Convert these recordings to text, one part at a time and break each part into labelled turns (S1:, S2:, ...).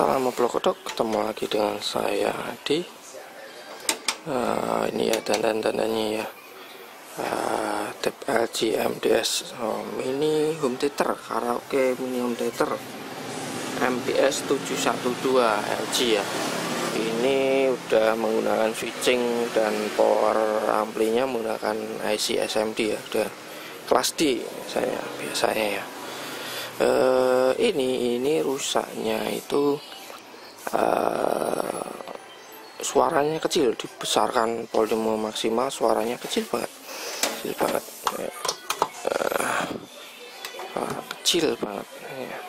S1: Salam Oplokodok, ketemu lagi dengan saya di ini ya dandan-dandannya ya, tab LG MDS mini home theater, karaoke mini home theater MDS 712 LG ya. Ini udah menggunakan switching dan power amplinya menggunakan IC SMD ya, udah kelas D saya biasanya ya. Ini rusaknya itu suaranya kecil, dibesarkan volume maksimal suaranya kecil banget kecil banget ya.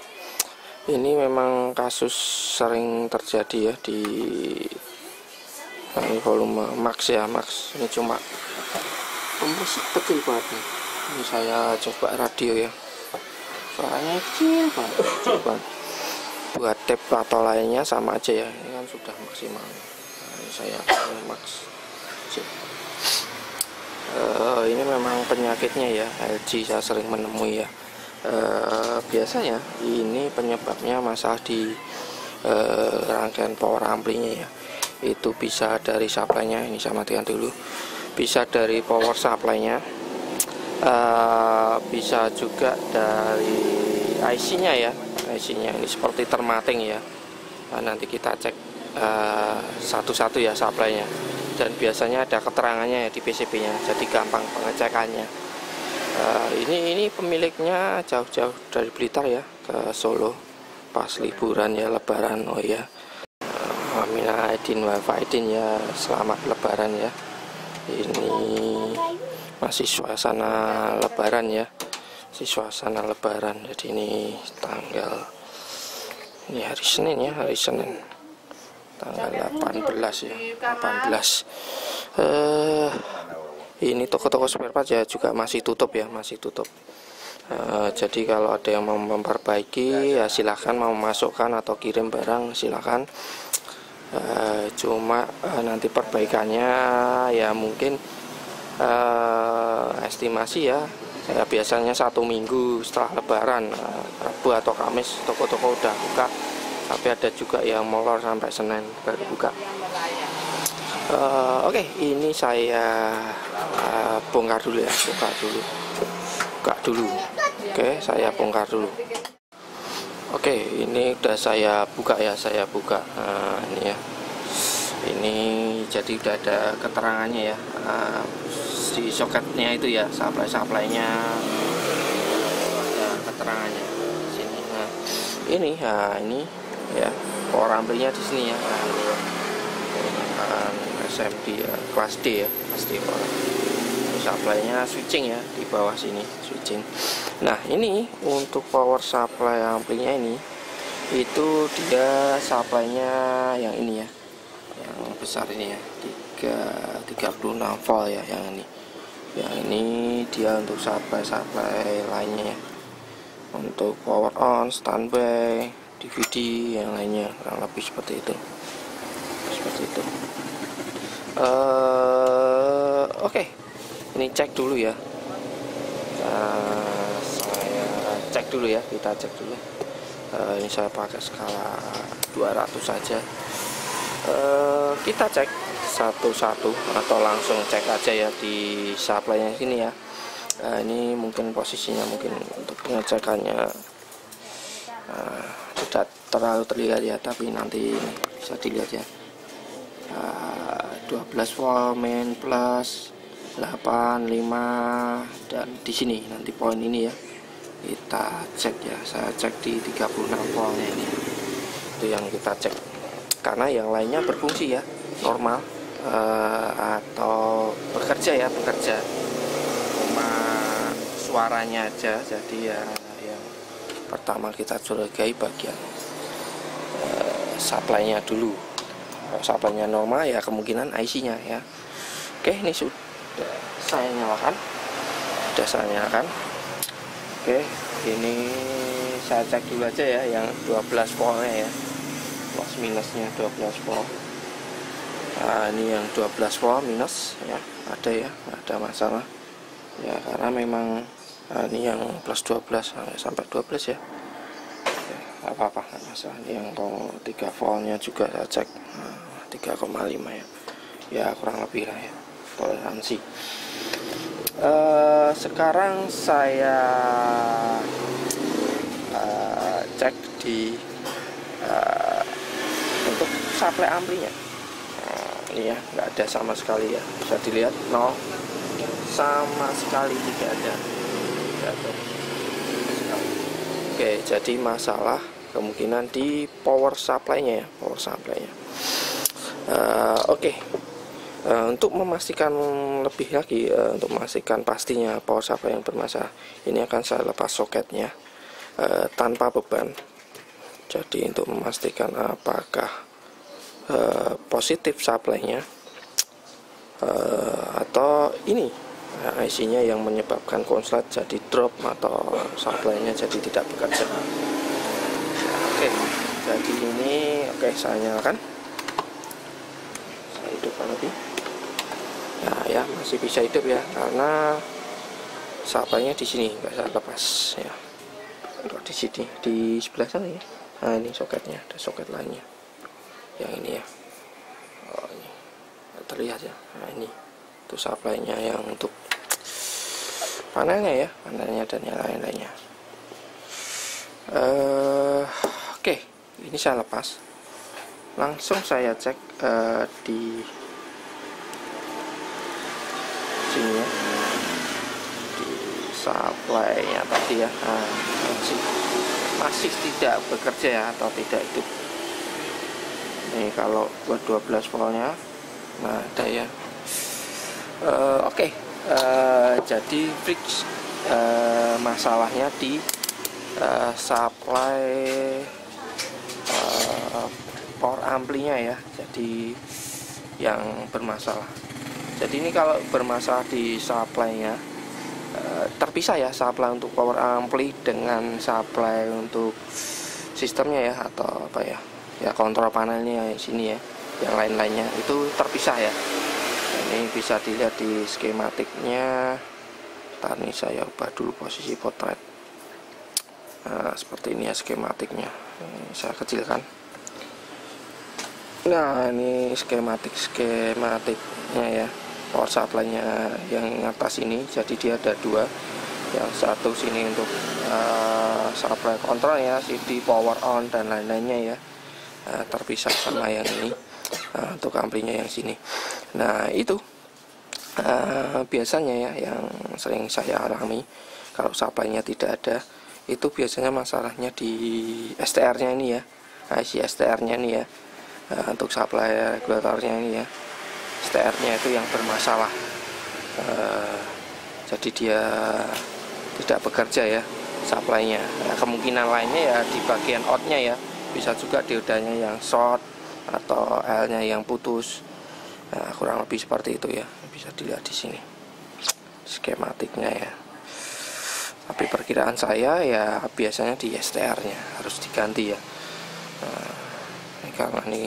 S1: Ini memang kasus sering terjadi ya di volume max ya, max ini cuma musik kecil banget nih. Ini saya coba radio ya, suaranya kecil banget, buat tape atau lainnya sama aja ya, ini kan sudah maksimal. Ini saya max. Ini memang penyakitnya ya LG, saya sering menemui ya. Biasanya ini penyebabnya masalah di rangkaian power amplinya ya. Itu bisa dari supply-nya, ini saya matikan dulu. Bisa dari power supply-nya, bisa juga dari IC-nya ya. IC-nya ini seperti termating ya. Nanti kita cek satu-satu ya supply-nya. Dan biasanya ada keterangannya ya di PCB-nya, jadi gampang pengecekannya. Ini pemiliknya jauh-jauh dari Blitar ya ke Solo pas liburan ya, lebaran. Oh ya, Mina Aidin wa Faidin ya, selamat lebaran ya. Ini masih suasana lebaran ya, suasana lebaran. Jadi ini hari Senin ya, hari Senin tanggal 18 ya, 18. Ini toko-toko spare part ya juga masih tutup ya, masih tutup. Jadi kalau ada yang mau memperbaiki ya silahkan, mau masukkan atau kirim barang silahkan. Cuma nanti perbaikannya ya mungkin estimasi ya, saya biasanya 1 minggu setelah lebaran, Rabu atau Kamis toko-toko udah buka, tapi ada juga yang molor sampai Senin baru buka. Oke, ini saya bongkar dulu ya, buka dulu. Oke, saya bongkar dulu. Oke, ini udah saya buka ya, ini ya. Ini jadi udah ada keterangannya ya, di soketnya itu ya, supply-nya ada keterangannya di sini. Nah, ini ya, power amplinya di sini ya. Nah, ini ya. SMD ya, kelas D ya, pasti supply-nya switching ya, di bawah sini switching. Nah, ini untuk power supply amplinya ini, itu dia supply-nya yang ini ya, yang besar ini ya, 36 volt ya, yang ini dia untuk supply lainnya ya, untuk power on, standby, DVD yang lainnya, kurang lebih seperti itu. Oke, ini cek dulu ya. Saya cek dulu ya, kita cek dulu. Ini saya pakai skala 200 saja. Kita cek satu-satu atau langsung cek aja ya di supply-nya sini ya. Ini mungkin posisinya mungkin untuk pengecekannya tidak terlalu terlihat ya, tapi nanti bisa dilihat ya. 12 volt main plus 8, 5, dan di sini nanti poin ini ya kita cek ya. Saya cek di 36 voltnya ini, itu yang kita cek, karena yang lainnya berfungsi ya, normal atau bekerja, cuma suaranya aja. Jadi ya yang pertama kita curigai bagian supply-nya dulu. Kalau supply-nya normal ya kemungkinan IC-nya ya. Oke, ini sudah saya nyalakan. Oke, ini saya cek dulu aja ya yang 12 voltnya ya, plus minusnya 12 volt. Ini yang 12 volt minus ya, ada masalah ya, karena memang ini yang plus 12 sampai 12 ya. Oke. apa-apa, nggak masalah. Ini yang 3 voltnya juga saya cek 3,5 ya, ya kurang lebih lah ya, toleransi. Sekarang saya cek di untuk supply amplinya. Ini ya, nggak ada sama sekali ya, bisa dilihat nol, sama sekali tidak ada. Oke, jadi masalah kemungkinan di power supply-nya ya, power supply-nya. Oke. Untuk memastikan lebih lagi, untuk memastikan pastinya power supply yang bermasalah, ini akan saya lepas soketnya tanpa beban. Jadi untuk memastikan apakah positif supply-nya atau ini IC-nya yang menyebabkan konslet jadi drop atau supply-nya jadi tidak bekerja. Oke, jadi ini saya nyalakan, saya hidupkan lagi. Nah ya, masih bisa hidup ya, karena supply-nya di sini nggak saya lepas ya. Kalau di sini, di sebelah sana ya. Nah ini soketnya, ada soket lainnya yang ini ya. Oh ini terlihat ya. Nah ini itu supply-nya yang untuk panelnya ya, panelnya dan yang lain-lainnya. Oke, ini saya lepas, langsung saya cek di sini ya, di supply-nya tadi ya. Nah, masih tidak bekerja ya, atau tidak hidup. Ini kalau buat 12 voltnya, nah ada ya. Oke. Jadi fix masalahnya di supply power amplinya ya, jadi yang bermasalah. Jadi ini kalau bermasalah di supply-nya, terpisah ya, supply untuk power ampli dengan supply untuk sistemnya ya, atau apa ya, ya kontrol panelnya di sini ya, yang lain-lainnya itu terpisah ya. Ini bisa dilihat di skematiknya. Ntar nih saya ubah dulu posisi potret. Nah, seperti ini ya skematiknya. Ini saya kecilkan. Nah, ini skematiknya ya. Power supply-nya yang atas ini, jadi dia ada dua. Yang satu sini untuk supply kontrol ya, CD power on dan lain-lainnya ya. Terpisah sama yang ini. Untuk amplinya yang sini. Nah itu biasanya ya yang sering saya alami kalau supply-nya tidak ada, itu biasanya masalahnya di STR-nya ini ya, IC STR-nya ini ya. Untuk supply regulatornya ini ya, STR-nya itu yang bermasalah. Jadi dia tidak bekerja ya supply-nya. Nah, kemungkinan lainnya ya di bagian out-nya ya, bisa juga diodanya yang short atau L-nya yang putus. Nah, kurang lebih seperti itu ya, bisa dilihat di sini skematiknya ya. Tapi perkiraan saya ya biasanya di STR-nya harus diganti ya. Nah, ini karena ini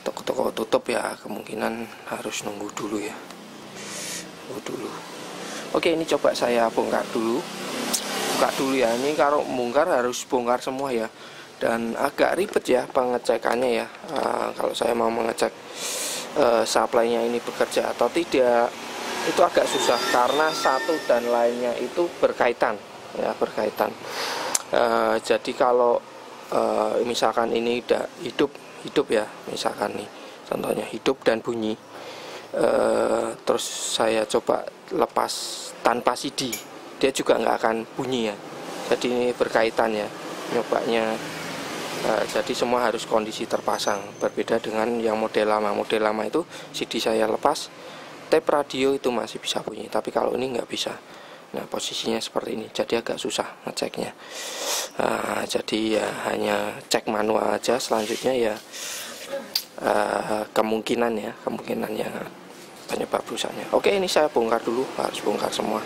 S1: toko-toko tutup ya, kemungkinan harus nunggu dulu ya, Oke, ini coba saya bongkar dulu, buka dulu ya. Ini kalau bongkar harus bongkar semua ya, dan agak ribet ya pengecekannya ya. Kalau saya mau mengecek supply-nya ini bekerja atau tidak, itu agak susah karena satu dan lainnya itu berkaitan ya, jadi kalau misalkan ini udah hidup ya, misalkan nih contohnya hidup dan bunyi, terus saya coba lepas tanpa CD, dia juga nggak akan bunyi ya. Jadi ini berkaitan ya nyobanya. Jadi semua harus kondisi terpasang, berbeda dengan yang model lama. Model lama itu CD saya lepas, tape radio itu masih bisa bunyi, tapi kalau ini nggak bisa. Nah posisinya seperti ini, jadi agak susah ngeceknya. Jadi ya hanya cek manual aja. Selanjutnya ya kemungkinan yang penyebab rusaknya. Oke, ini saya bongkar dulu, harus bongkar semua.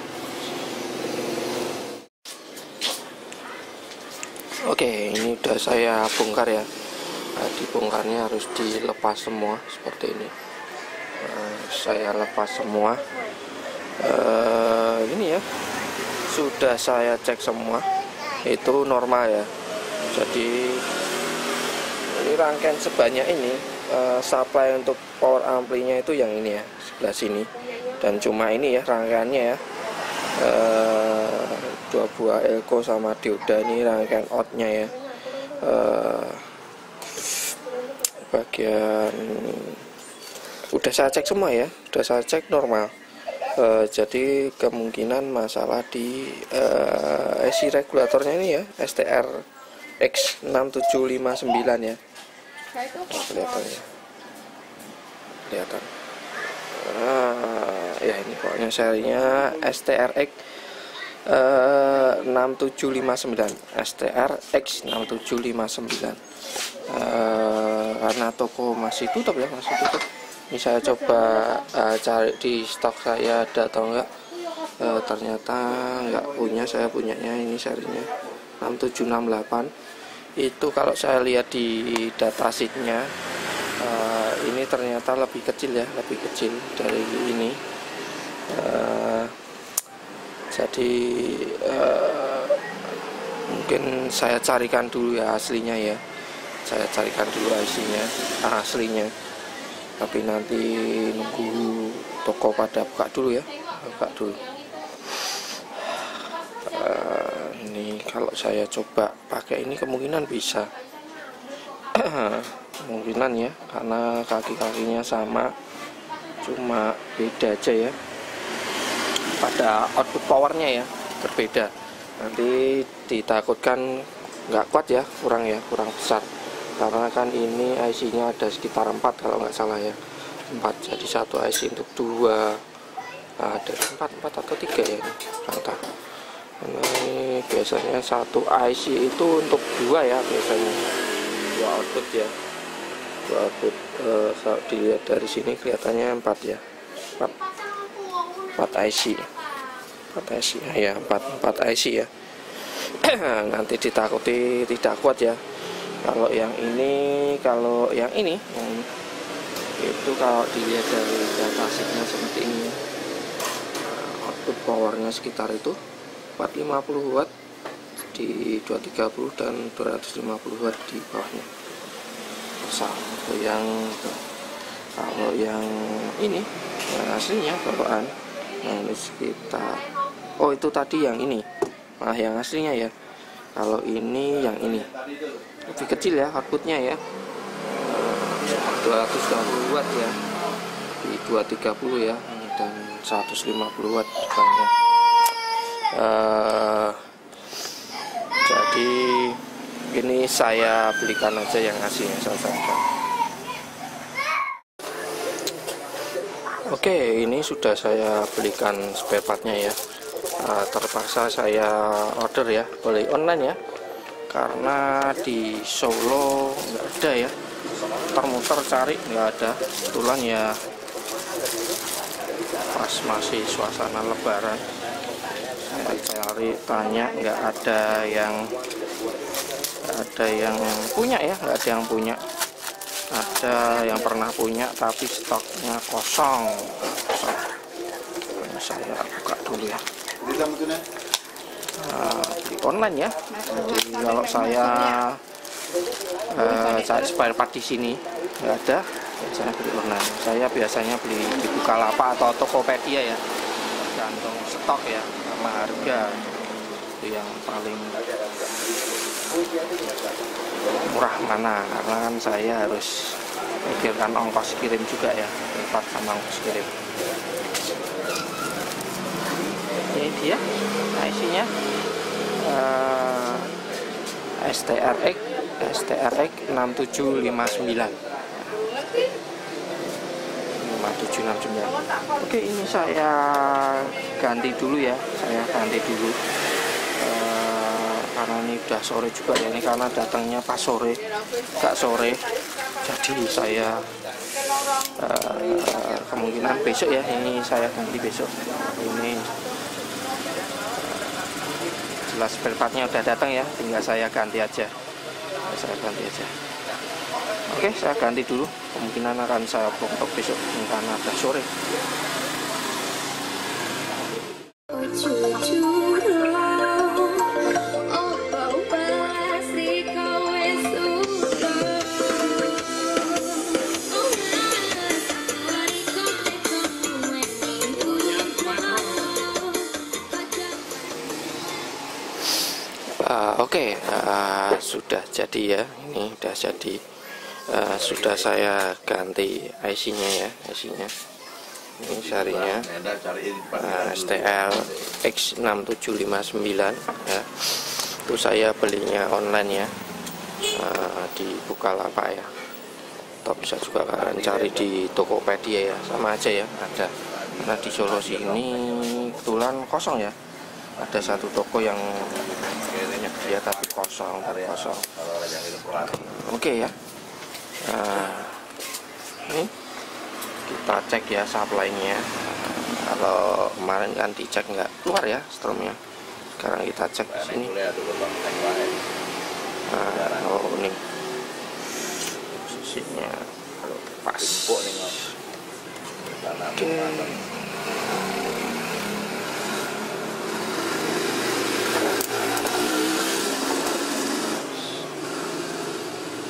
S1: Oke, ini udah saya bongkar ya. Dibongkarnya harus dilepas semua seperti ini. Saya lepas semua. Ini ya, sudah saya cek semua, itu normal ya. Jadi ini rangkaian sebanyak ini supply untuk power amplinya itu yang ini ya, sebelah sini, dan cuma ini ya rangkaiannya ya, 2 buah elko sama dioda, ini rangkaian outnya ya. Bagian udah saya cek semua ya, udah saya cek normal. Jadi kemungkinan masalah di IC regulatornya ini ya, STR X6759 ya. Kelihatan. Ya ini pokoknya serinya STRX 6759, STRX 6759. Karena toko masih tutup ya, masih tutup. Ini saya coba cari di stok saya ada atau enggak. Ternyata enggak punya, saya punyanya ini serinya 6768. Itu kalau saya lihat di datasheetnya, ini ternyata lebih kecil ya, lebih kecil dari ini. Jadi mungkin saya carikan dulu ya aslinya ya, saya carikan dulu IC-nya aslinya, tapi nanti nunggu toko pada buka dulu ya, buka dulu. Ini kalau saya coba pakai ini kemungkinan bisa kemungkinan ya, karena kaki-kakinya sama, cuma beda aja ya pada output powernya ya, berbeda. Nanti ditakutkan nggak kuat ya, kurang besar, karena kan ini IC-nya ada sekitar 4 kalau nggak salah ya, 4. Jadi satu IC untuk 2, ada 4 atau 3 ya ini, rata. Karena ini biasanya satu IC itu untuk 2 ya, biasanya 2 output ya, 2 output. Kalau dilihat dari sini kelihatannya 4 ya, 4 IC, 4 IC ya, 4 IC ya. Nanti ditakuti tidak kuat ya. Kalau yang ini itu kalau dilihat dari datasheetnya seperti ini ya, output powernya sekitar itu 450 watt di 230 dan 250 watt di bawahnya. Kalau yang ini yang aslinya bawaan, nah ini sekitar, oh itu tadi yang ini, yang aslinya ya. Kalau ini yang ini lebih kecil ya outputnya ya, 220 watt ya di 230 ya, dan 150 watt di bawahnya. Jadi ini saya belikan aja yang aslinya saja. Oke, ini sudah saya belikan spare partnya ya. Terpaksa saya order ya, beli online ya, karena di Solo nggak ada ya, muter-muter cari nggak ada. Kebetulan ya pas masih suasana lebaran, saya cari tanya nggak ada yang punya ya, nggak ada yang punya. Ada yang pernah punya tapi stoknya kosong. Saya buka dulu ya. Di online ya. Jadi kalau saya cari spare part di sini nggak ada, saya beli online. Saya biasanya beli di Bukalapak atau Tokopedia ya, tergantung stok ya sama harga. Itu yang paling murah mana, karena kan saya harus mikirkan ongkos kirim juga ya, part sama ongkos kirim. Ini dia IC-nya, STRX 6759. Oke, ini saya ganti dulu ya, karena ini udah sore juga ya, ini karena datangnya pas sore, gak sore, jadi saya kemungkinan besok ya, ini saya ganti besok. Ini jelas spare partnya udah datang ya, tinggal saya ganti aja. Oke, saya ganti dulu, kemungkinan akan saya vlog besok karena udah sore. Oke, sudah jadi ya, ini sudah jadi. Sudah saya ganti IC-nya ya, IC-nya ini serinya STL X6759 ya. Itu saya belinya online ya, di Bukalapak ya, atau bisa juga kalian cari di Tokopedia ya, sama aja ya, ada. Karena di Solo sini kebetulan kosong ya, ada satu toko yang dia tapi kosong. Oke ya, ini kita cek ya supply-nya. Kalau kemarin kan dicek nggak keluar ya stromnya, sekarang kita cek di sini. Oh ini posisinya pas. Oke.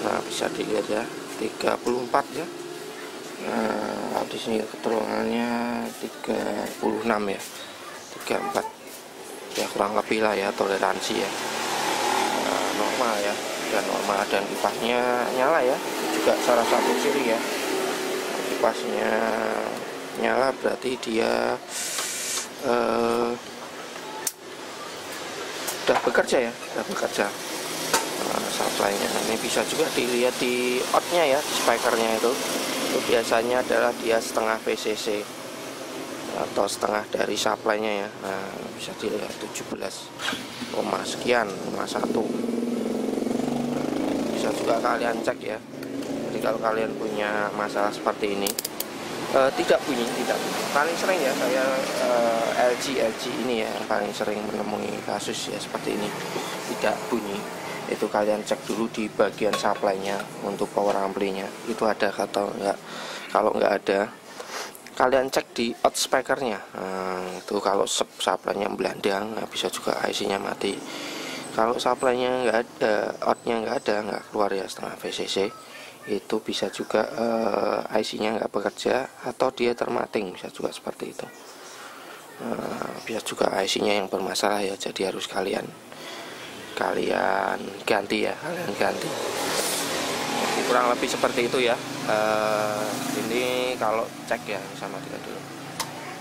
S1: Nah, bisa dilihat ya, 34 ya. Nah, di sini keterangannya 36 ya, 34 ya, kurang lebih lah ya, toleransi ya. Normal ya, dan normal, dan kipasnya nyala ya, juga salah satu ciri ya, kipasnya nyala berarti dia udah bekerja ya, udah bekerja. Supply-nya ini bisa juga dilihat di outnya ya, di speakernya itu biasanya adalah dia setengah VCC atau setengah dari supply-nya ya. Nah, bisa dilihat 17, sekian, 1. Bisa juga kalian cek ya. Jadi kalau kalian punya masalah seperti ini, tidak bunyi, paling sering ya saya LG ini ya, paling sering menemui kasus ya seperti ini, tidak bunyi. Itu kalian cek dulu di bagian supply-nya untuk power ampli-nya itu ada atau enggak. Kalau enggak ada, kalian cek di out speaker-nya. Itu kalau supply-nya belandang, bisa juga IC-nya mati. Kalau supply-nya enggak ada, out-nya enggak ada, enggak keluar ya setengah VCC, itu bisa juga IC-nya enggak bekerja atau dia termating, bisa juga seperti itu. Bisa juga IC-nya yang bermasalah ya, jadi harus kalian ganti ya, kurang lebih seperti itu ya. Ini kalau cek ya sama kita dulu.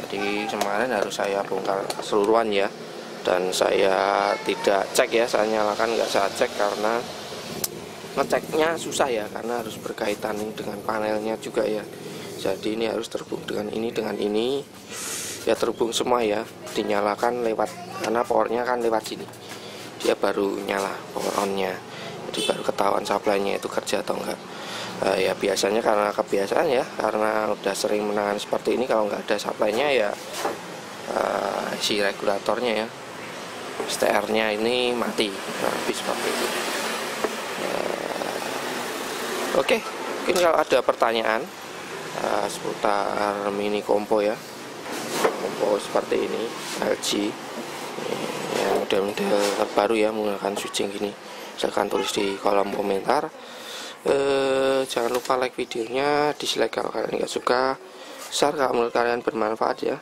S1: Jadi kemarin harus saya bongkar keseluruhan ya, dan saya tidak cek ya, saya nyalakan, nggak saya cek karena ngeceknya susah ya, karena harus berkaitan dengan panelnya juga ya. Jadi ini harus terhubung dengan ini ya, terhubung semua ya, dinyalakan lewat, karena powernya kan lewat sini, dia baru nyala power on-nya, jadi baru ketahuan supply-nya itu kerja atau enggak. Ya biasanya karena kebiasaan ya, karena udah sering menangani seperti ini, kalau nggak ada supply-nya ya si regulatornya ya, STR-nya ini mati, habis seperti itu. Oke, mungkin kalau ada pertanyaan seputar mini kompo ya, kompo seperti ini LG ya, model-model terbaru ya, menggunakan switching gini, silahkan tulis di kolom komentar. Jangan lupa like videonya, dislike kalau kalian nggak suka, share kalau menurut kalian bermanfaat ya.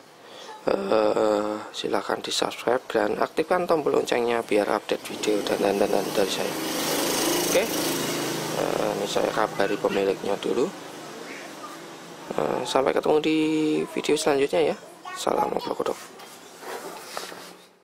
S1: Silahkan di subscribe dan aktifkan tombol loncengnya biar update video dan dari saya. Oke, ini saya kabari pemiliknya dulu. Sampai ketemu di video selanjutnya ya. Salam obrol kodok.